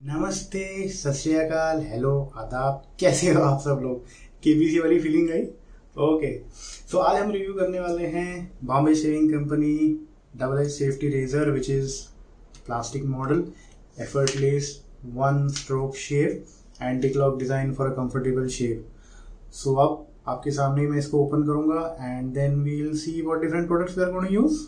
नमस्ते, सत श्री अकाल, हेलो, आदाब। कैसे हो आप सब लोग? केबीसी वाली फीलिंग आई? ओके, सो आज हम रिव्यू करने वाले हैं Bombay shaving company double edge safety razor which is plastic model, effortless one stroke shave, anti clock design for a comfortable shave. So अब आपके सामने मैं इसको ओपन करूंगा and then we will see what different products we are going to use.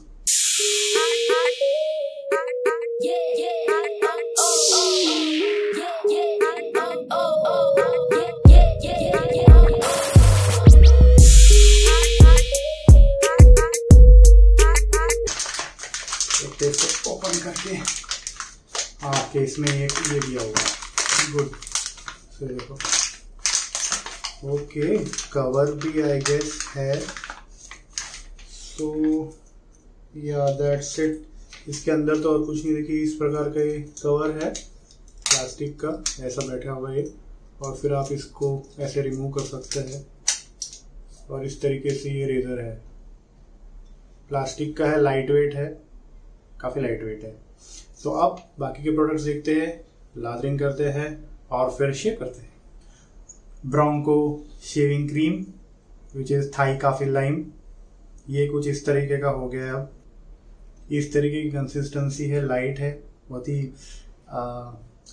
इसको open करके आपके इसमें एक ये दिया हुआ है, गुड। सो देखो, ओके, कवर भी आई गेस है। सो या दैट्स इट। इसके अंदर तो और कुछ नहीं, देखिए इस प्रकार का ये कवर है प्लास्टिक का, ऐसा बैठा हुआ है और फिर आप इसको ऐसे रिमूव कर सकते हैं और इस तरीके से ये रेजर है, प्लास्टिक का है, लाइट वेट है, काफ़ी लाइट वेट है। सो अब बाकी के प्रोडक्ट्स देखते हैं, लादरिंग करते हैं और फिर शेव करते हैं। Bronco shaving cream which is Thai kaffir lime, ये कुछ इस तरीके का हो गया। अब इस तरीके की कंसिस्टेंसी है, लाइट है, बहुत ही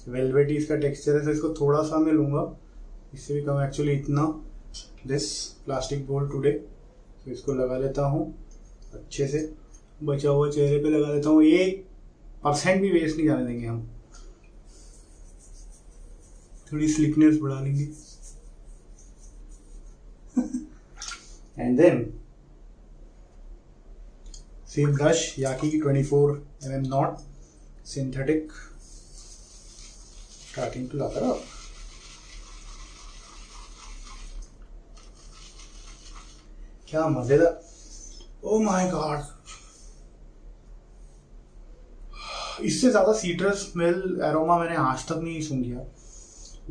वेलवेटी इसका टेक्सचर है। तो इसको थोड़ा सा मैं लूँगा, इससे भी कम एक्चुअली, इतना दिस प्लास्टिक बोल टुडे। तो इसको लगा लेता हूँ अच्छे से, बचा हुआ चेहरे पे लगा देता हूँ। 1% भी वेस्ट नहीं जाने देंगे हम, थोड़ी स्लिकनेस बढ़ा लेंगे। And then same brush, Yaki 24mm knot synthetic, starting to lather up। क्या मजेदार, ओ माय गॉड, इससे ज्यादा सीट्रस स्मेल एरोमा मैंने आज तक नहीं सुन लिया।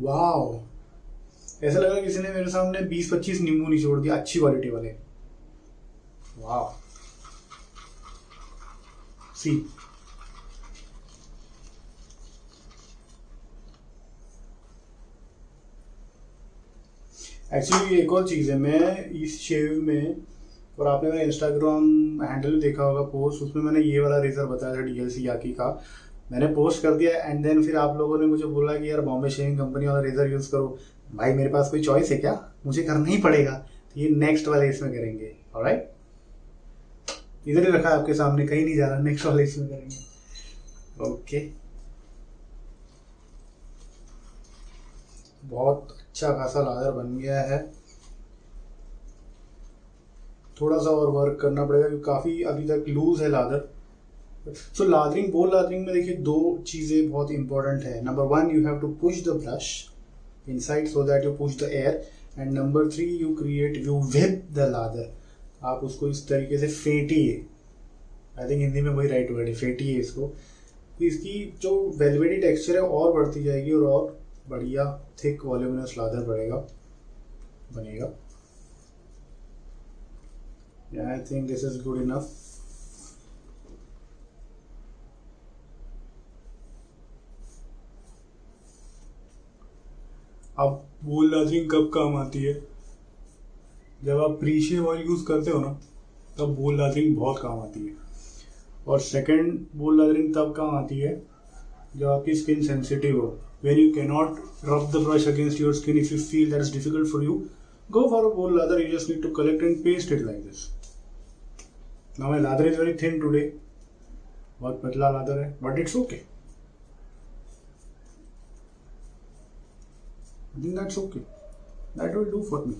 वाओ, ऐसा लगा किसी ने मेरे सामने 20-25 नींबू निचोड़ दिया, अच्छी क्वालिटी वाले। वाओ, सी एक्चुअली एक और चीज है, मैं इस शेव में, और आपने मेरा इंस्टाग्राम हैंडल देखा होगा पोस्ट, उसमें मैंने ये वाला रेजर बताया था डीएलसी याकी का, मैंने पोस्ट कर दिया। एंड देन फिर आप लोगों ने मुझे बोला कि यार बॉम्बे शेविंग कंपनी वाला रेजर यूज करो। भाई मेरे पास कोई चॉइस है क्या? मुझे करना ही पड़ेगा। तो ये नेक्स्ट वाले इसमें करेंगे। ऑलराइट, इधर ही रखा है आपके सामने, कहीं नहीं जा रहा, नेक्स्ट वाले इसमें करेंगे। ओके, बहुत अच्छा खासा लादर बन गया है। थोड़ा सा और वर्क करना पड़ेगा क्योंकि काफ़ी अभी तक लूज है लादर। सो लादरिंग, बोल लादरिंग में देखिए दो चीज़ें बहुत इंपॉर्टेंट है। Number 1, you have to push the brush inside so that you push the air, and number 3, you whip the lather. आप उसको इस तरीके से फेंटिए, आई थिंक हिंदी में वही राइट वर्ड है, फेंटिए इसको। तो इसकी जो वेलवेटी टेक्सचर है और बढ़ती जाएगी और बढ़िया थिक वॉल्यूमिनस लादर बनेगा। Yeah, I think this is good enough. अब बोल लादरिंग कब काम आती है? जब आप प्री शेव ऑयल यूज करते हो ना, तब बोल लादरिंग बहुत काम आती है। और सेकंड बोल लादरिंग तब काम आती है जब आपकी स्किन सेंसिटिव हो, when you cannot rub the brush against your skin. If you feel that is difficult for you, go for a bowl lather. You just need to collect and paste it like this. Now my lather is very thin today, बहुत पतला lather है, but it's okay. I think that's okay. That will do for me.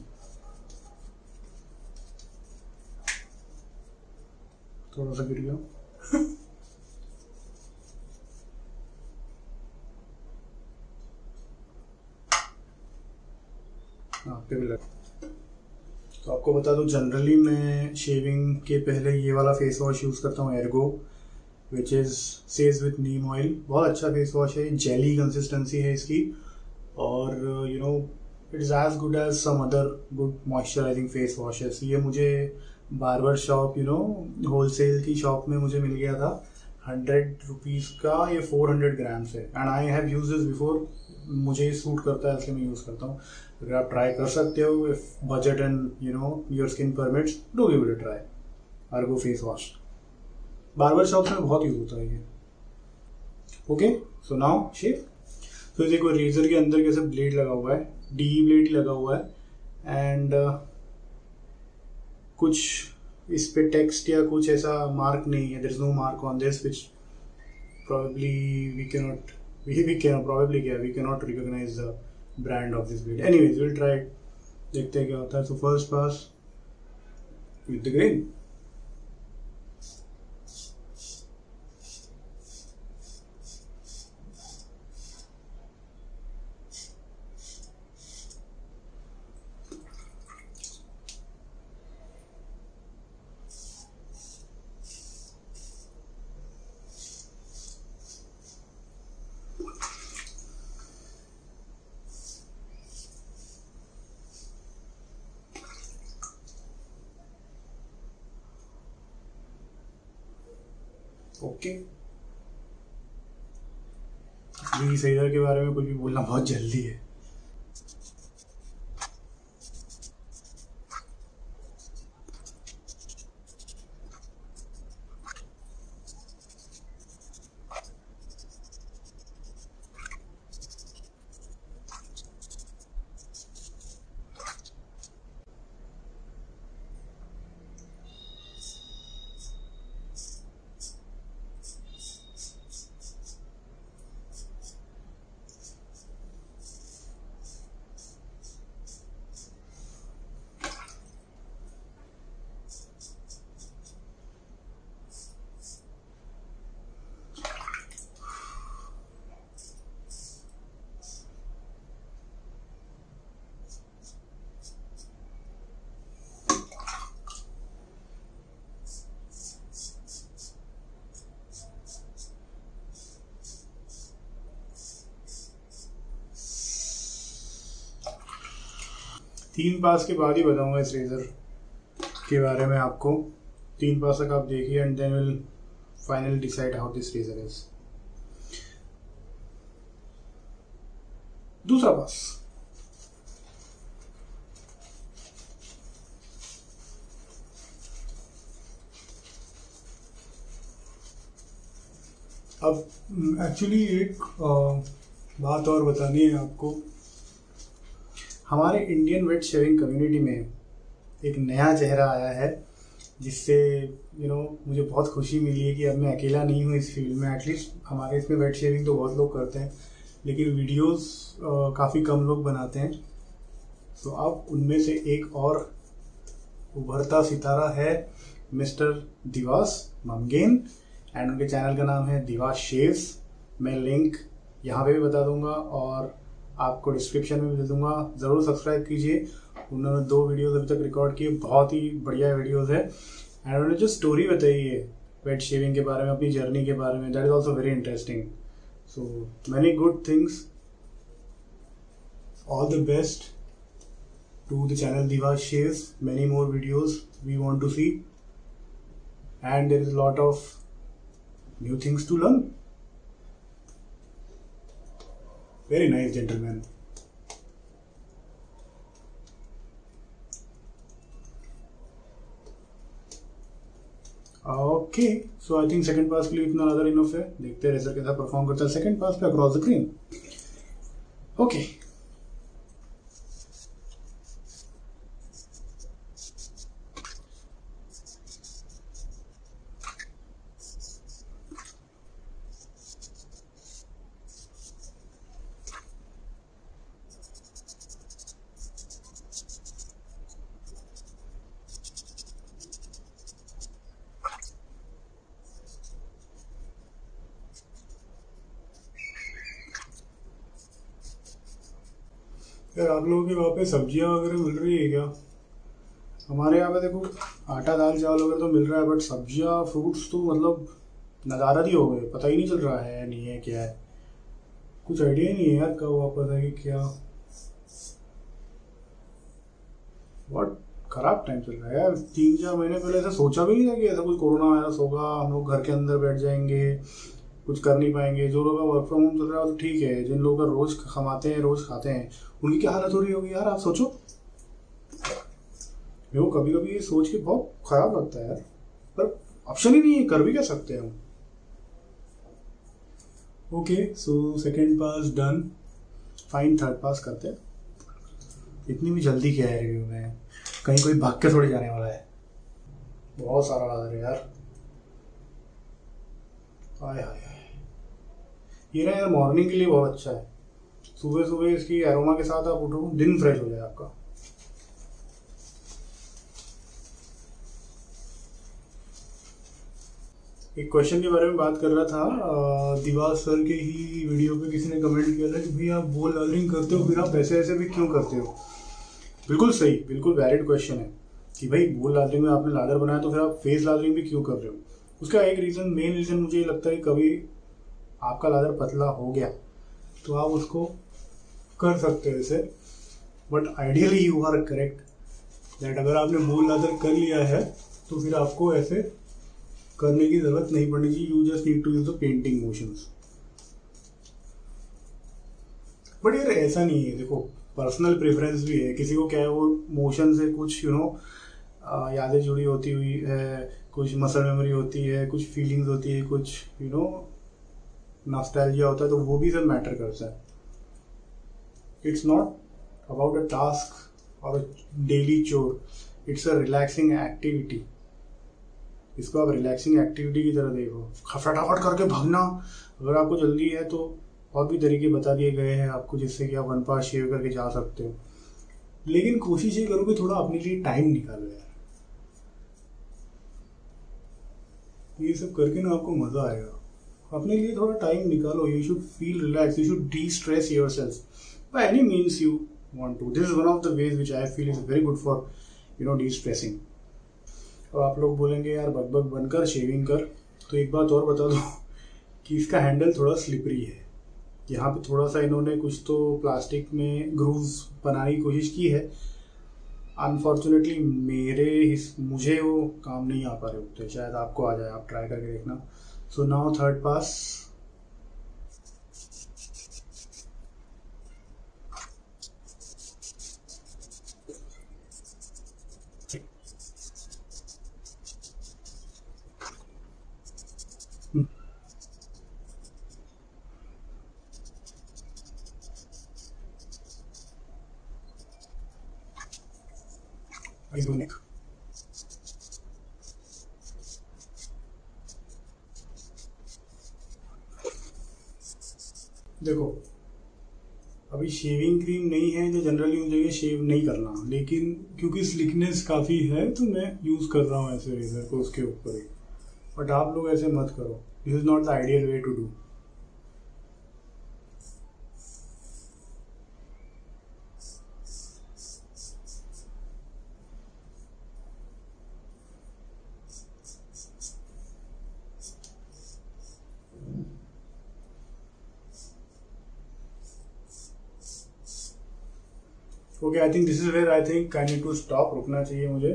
थोड़ा सा गिर गया। आपके भी लगा। तो आपको बता दूं, जनरली मैं शेविंग के पहले ये वाला फेस वॉश यूज़ करता हूँ, Ergo, which is sage with neem oil. बहुत अच्छा फेस वॉश है, जेली कंसिस्टेंसी है इसकी, और you know it is as good as some other good moisturising face washes. ये मुझे barber shop, you know wholesale की शॉप में मुझे मिल गया था 100 रुपीज़ का, ये 400 ग्राम्स है and I have use this before. मुझे सूट करता है इसलिए मैं यूज़ करता हूँ। अगर आप ट्राई कर सकते हो, if budget and your skin permits, do give it a try. Ergo face wash barber shops में बहुत यूज होता है ये। ओके, सो नाउ शेव। तो देखो रेजर के अंदर कैसे ब्लेड लगा हुआ है, डी ब्लेड लगा हुआ है एंड कुछ इस पे टेक्स्ट या कुछ ऐसा मार्क नहीं है। There is no mark on this which probably we cannot recognize the brand of this blade. Anyways, we'll try it, देखते हैं क्या होता है। So first pass with the grain. Okay, razor के बारे में कुछ भी बोलना बहुत जल्दी है। तीन पास के बाद ही बताऊंगा इस रेजर के बारे में आपको। 3 पास तक आप देखिए and then will finally decide how this razor is. दूसरा पास, अब एक्चुअली एक बात और बतानी है आपको। हमारे इंडियन वेट शेविंग कम्युनिटी में एक नया चेहरा आया है जिससे मुझे बहुत खुशी मिली है कि अब मैं अकेला नहीं हूँ इस फील्ड में। एटलीस्ट हमारे इसमें वेट शेविंग तो बहुत लोग करते हैं लेकिन वीडियोस काफ़ी कम लोग बनाते हैं। तो अब उनमें से एक और उभरता सितारा है मिस्टर दिवास ममगेन एंड उनके चैनल का नाम है दिवास शेव्स। मैं लिंक यहाँ पे भी बता दूंगा और आपको डिस्क्रिप्शन में भी दे दूंगा, ज़रूर सब्सक्राइब कीजिए। उन्होंने 2 वीडियोस अभी तक रिकॉर्ड किए, बहुत ही बढ़िया वीडियोस है एंड उन्होंने जो स्टोरी बताई है वेट शेविंग के बारे में, अपनी जर्नी के बारे में, that is also very interesting. So many good things, all the best to the channel Divas shaves. Many more videos we want to see and there is lot of new things to learn. Very nice gentleman. Okay, so I think second pass के लिए इतना ज़्यादा enough है। देखते हैं razor कैसा perform करता है सेकंड पास पे अक्रॉस द क्रीम। ओके, यार आप लोगों के वहाँ पे सब्जियाँ वगैरह मिल रही है क्या? हमारे यहाँ पे देखो आटा दाल चावल वगैरह तो मिल रहा है बट सब्जियाँ फ्रूट्स तो मतलब नज़ारा ही हो गए, पता ही नहीं चल रहा है नहीं है क्या है, कुछ आइडिया ही नहीं है यार कब वापस आएगी क्या। व्हाट खराब टाइम चल रहा है यार। 3-4 महीने पहले ऐसा सोचा भी नहीं था कि ऐसा कुछ कोरोना वायरस होगा, हम लोग घर के अंदर बैठ जाएंगे, कुछ कर नहीं पाएंगे। जो लोग का वर्क फ्रॉम होम चल रहा है तो ठीक है, जिन लोगों का रोज कमाते हैं रोज खाते हैं उनकी क्या हालत हो रही होगी यार, आप सोचो। मेरे को कभी कभी ये सोच के बहुत खराब लगता है यार, पर ऑप्शन ही नहीं है, कर भी क्या सकते हैं हम। ओके, सो सेकेंड पास डन, फाइन, थर्ड पास करते हैं। इतनी भी जल्दी क्या है रिव्यू में, कहीं कोई भाग के थोड़ी जाने वाला है। बहुत सारा लगा रहे यार, हाय हाय। ये ना यार मॉर्निंग के लिए बहुत अच्छा है, सुबह सुबह इसकी एरोमा के साथ आप उठो, दिन फ्रेश हो जाए आपका। एक क्वेश्चन के बारे में बात कर रहा था, दिवास सर के ही वीडियो पे किसी ने कमेंट किया था कि भाई आप बॉल लादरिंग करते हो, फिर आप ऐसे ऐसे भी क्यों करते हो। बिल्कुल सही, बिल्कुल वैलिड क्वेश्चन है कि भाई बॉल लादरिंग में आपने लादर बनाया तो फिर आप फेस लादरिंग भी क्यों कर रहे हो। उसका एक रीजन, मेन रीजन मुझे लगता है, कभी आपका लादर पतला हो गया तो आप उसको कर सकते हो ऐसे, but ideally you are correct that अगर आपने बॉल लादर कर लिया है तो फिर आपको ऐसे करने की जरूरत नहीं पड़नी चाहिए। You just need to use the painting motions. But यार ऐसा नहीं है, देखो पर्सनल प्रेफरेंस भी है, किसी को क्या है वो मोशन से कुछ यादें जुड़ी होती हुई है, कुछ मसल मेमोरी होती है, कुछ फीलिंग्स होती है, कुछ नॉस्टैल्जिया होता है, तो वो भी सब मैटर करता है। It's not about a task और डेली चोर, इट्स अ रिलैक्सिंग एक्टिविटी। इसको आप रिलैक्सिंग एक्टिविटी की तरह देखो, फटाफट करके भागना। अगर आपको जल्दी है तो और भी तरीके बता दिए गए हैं आपको जिससे कि आप 1 पास शेव करके जा सकते हो, लेकिन कोशिश ये करो कि थोड़ा अपने लिए टाइम निकालो यार। ये सब करके ना आपको मजा आएगा। अपने लिए थोड़ा टाइम निकालो, you should feel relax, you should destress yourself by any means you want to. This is one of the ways which I feel is very good for destressing. अब आप लोग बोलेंगे यार बकबक बनकर shaving कर, तो एक बात और बता दो कि इसका हैंडल थोड़ा स्लिपरी है। यहाँ पे थोड़ा सा इन्होंने कुछ तो प्लास्टिक में ग्रूव्स बनाने की कोशिश की है, अनफॉर्चुनेटली मुझे वो काम नहीं आ पा रहे होते, शायद आपको आ जाए, आप ट्राई करके देखना। So now third pass. देखो अभी शेविंग क्रीम नहीं है तो जनरली उन जगह शेव नहीं करना, लेकिन क्योंकि स्लिकनेस काफ़ी है तो मैं यूज़ कर रहा हूँ ऐसे रेजर को उसके ऊपर ही। बट आप लोग ऐसे मत करो, this is not the ideal way to do. Okay, I think this is where I think I need to stop, रुकना चाहिए मुझे।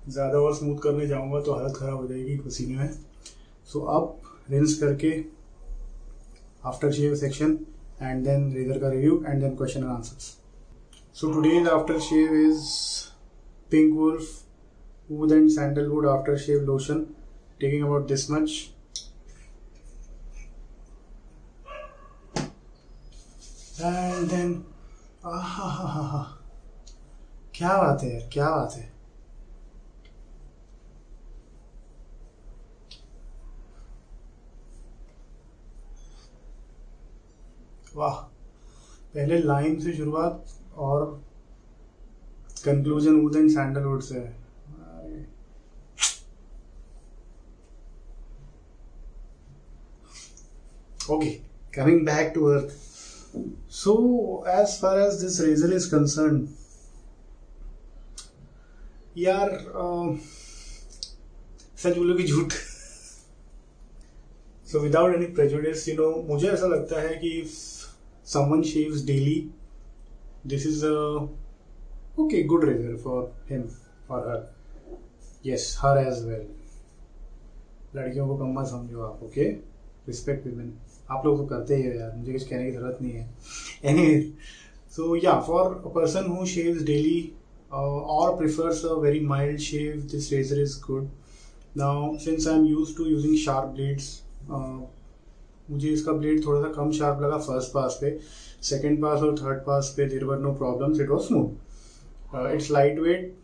ज़्यादा और स्मूथ करने जाऊंगा तो हालत ख़राब हो जाएगी पसीने में। सो अब रिंस करके after shave section and then razor का review and then question and answers. So today's after shave is pink wolf wood and sandalwood after shave lotion, taking about this much. And then क्या बात है यार, क्या बात है। वाह, पहले लाइन से शुरुआत और कंक्लूजन वुड एंड सैंडलवुड से। Okay, coming back to earth. So as far as this razor is concerned, यार सच बोलो कि झूठ। So without any prejudice, मुझे ऐसा लगता है कि if someone shaves daily, this is a good razor for him. For her, yes her as well. लड़कियों को कम मत समझो आप, ओके, रिस्पेक्ट विमेन। आप लोग तो करते ही हो यार, मुझे कुछ कहने की जरूरत नहीं है। Anyways, so yeah, for a person who shaves daily or prefers a very mild shave, this razor is good. Now since I'm used to using sharp blades, मुझे इसका ब्लेड थोड़ा सा कम शार्प लगा फर्स्ट पास पे। Second पास और third pass पे there were no problems, it was smooth. It's lightweight,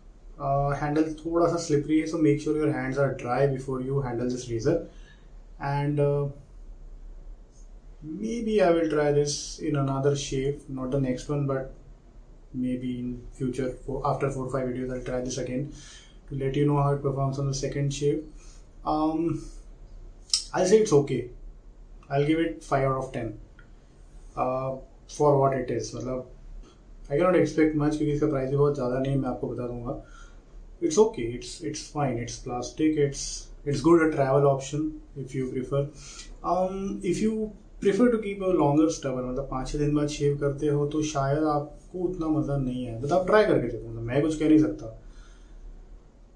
handle थोड़ा सा स्लिपरी है, so make sure your hands are dry before you handle this razor. And maybe I will try this in another shave, not the next one, but maybe in future, after 4 or 5 videos I'll try this again to let you know how it performs on the second shave. I'll say it's okay. I'll give it 5 out of 10 for what it is. मतलब I cannot expect much क्योंकि इसका price भी बहुत ज़्यादा नहीं है, मैं आपको बता दूंगा। It's okay, it's fine, it's plastic, it's good a travel option if you prefer. If you prefer to keep a longer stubble, मतलब 5-6 दिन बाद शेव करते हो तो शायद आपको उतना मज़ा नहीं है, बट आप ट्राई करके देखो, मैं कुछ कह नहीं सकता।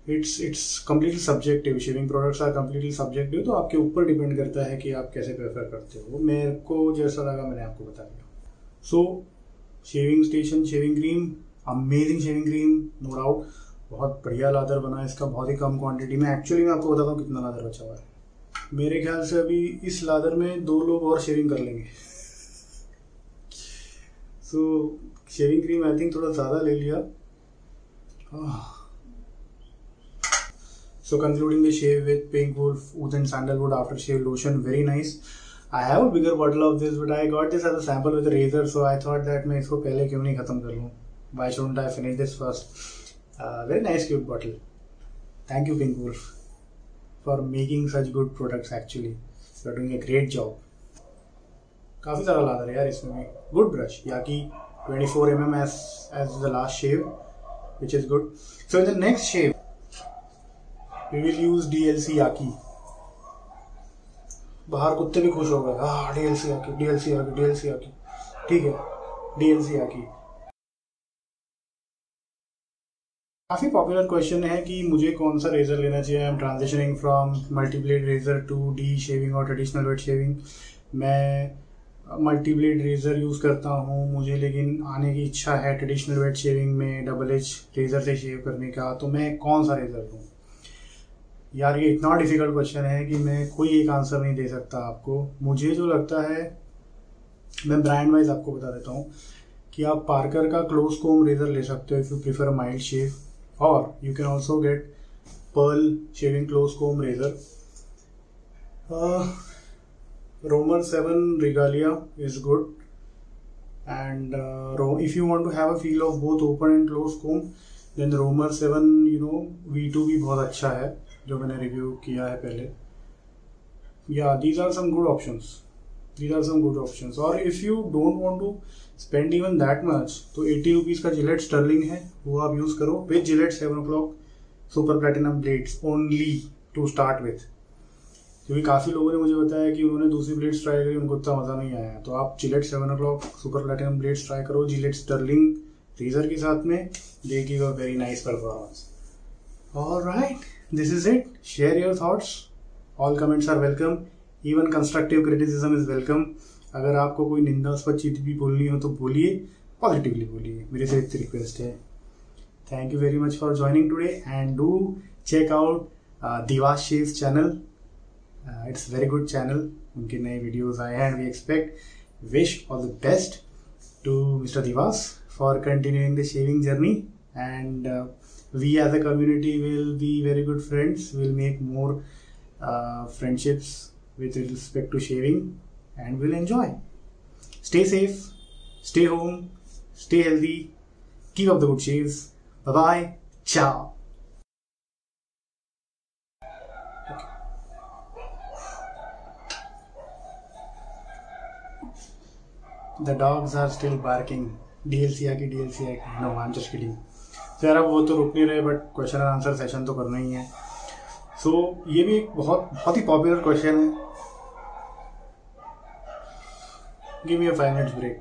It's completely subjective, shaving products are completely subjective, तो आपके ऊपर डिपेंड करता है कि आप कैसे प्रेफर करते हो। मेरे को जैसा लगा मैंने आपको बता दिया। So shaving station shaving cream, amazing shaving cream, no doubt. बहुत बढ़िया लादर बना है इसका, बहुत ही कम क्वान्टिटी में। एक्चुअली मैं आपको बताता हूँ कितना लादर बचा हुआ है। मेरे ख्याल से अभी इस लादर में 2 लोग और शेविंग कर लेंगे। So shaving cream I think थोड़ा ज़्यादा ले लिया। So concluding the shave with pink wolf oath and sandalwood after shave lotion, very nice. I have a bigger bottle of this, but I got this as a sample with razor, so I thought that मैं इसको पहले क्यों नहीं खत्म कर लूँ, why shouldn't I finish this first. Very nice cute bottle, thank you pink wolf for making such good products. Actually you are doing a great job. काफी सारा लादर है यार इसमें भी। good brush, Yaki 24 mm as the last shave, which is good. So in the next shave we will use DLC Yaki. बाहर कुत्ते भी खुश हो गए, हाँ DLC Yaki, DLC Yaki, DLC Yaki, ठीक है DLC Yaki। काफ़ी पॉपुलर क्वेश्चन है कि मुझे कौन सा रेजर लेना चाहिए। I am transitioning from multiblade razor to DE shaving और ट्रेडिशनल वेट शेविंग। मैं मल्टीब्लेड रेजर यूज़ करता हूँ, मुझे लेकिन आने की इच्छा है ट्रेडिशनल वेट शेविंग में डबल एज रेजर से शेव करने का, तो मैं कौन सा रेजर लूँ? यार ये इतना डिफिकल्ट क्वेश्चन है कि मैं कोई एक आंसर नहीं दे सकता आपको। मुझे जो लगता है, मैं ब्रांड वाइज आपको बता देता हूँ कि आप पार्कर का क्लोज कोम रेजर ले सकते हो if you prefer mild shave, or you can also get Pearl shaving close comb razor. Romer 7 Regalia is good, and if you want to have a feel of both open and close comb, then Romer 7 V2 भी बहुत अच्छा है, जो मैंने review किया है पहले। Yeah, these are some good options. और if you don't want to spend even that much, तो 80 रुपीज़ का जिलेट स्टर्लिंग है, वो आप यूज़ करो with Gillette 7 o'clock super platinum blades only to start with. क्योंकि काफ़ी लोगों ने मुझे बताया कि उन्होंने दूसरी ब्लेड्स ट्राई करी, उनको इतना मज़ा नहीं आया। तो आप Gillette 7 o'clock super platinum blades try करो जिलेट स्टर्लिंग रेजर के साथ में, they give a very nice performance. Alright, this is it. Share your thoughts, all comments are welcome, even constructive criticism is welcome. अगर आपको कोई निंदास्पद चीज भी बोलनी हो तो बोलिए, पॉजिटिवली बोलिए, मेरे से एक रिक्वेस्ट है। Thank you very much for joining today and do check out Divas shaves channel, it's very good channel. उनके नए वीडियोस आए हैं and we expect wish all the best to mister Divas for continuing the shaving journey, and we as a community will be very good friends, will make more friendships with respect to shaving and will enjoy. Stay safe, stay home, stay healthy, keep up the good shaves. Bye bye, ciao. The dogs are still barking. DLC आके no, I'm just kidding. तो यार अब वो तो रुक नहीं रहे, but question and answer session तो करना ही है। सो ये भी एक बहुत ही पॉपुलर क्वेश्चन है। Give me a 5 minutes break.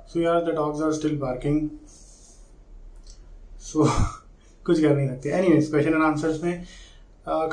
So यार the dogs are still barking, so कुछ कर नहीं सकते। एनीवेज क्वेश्चन एंड आंसर्स में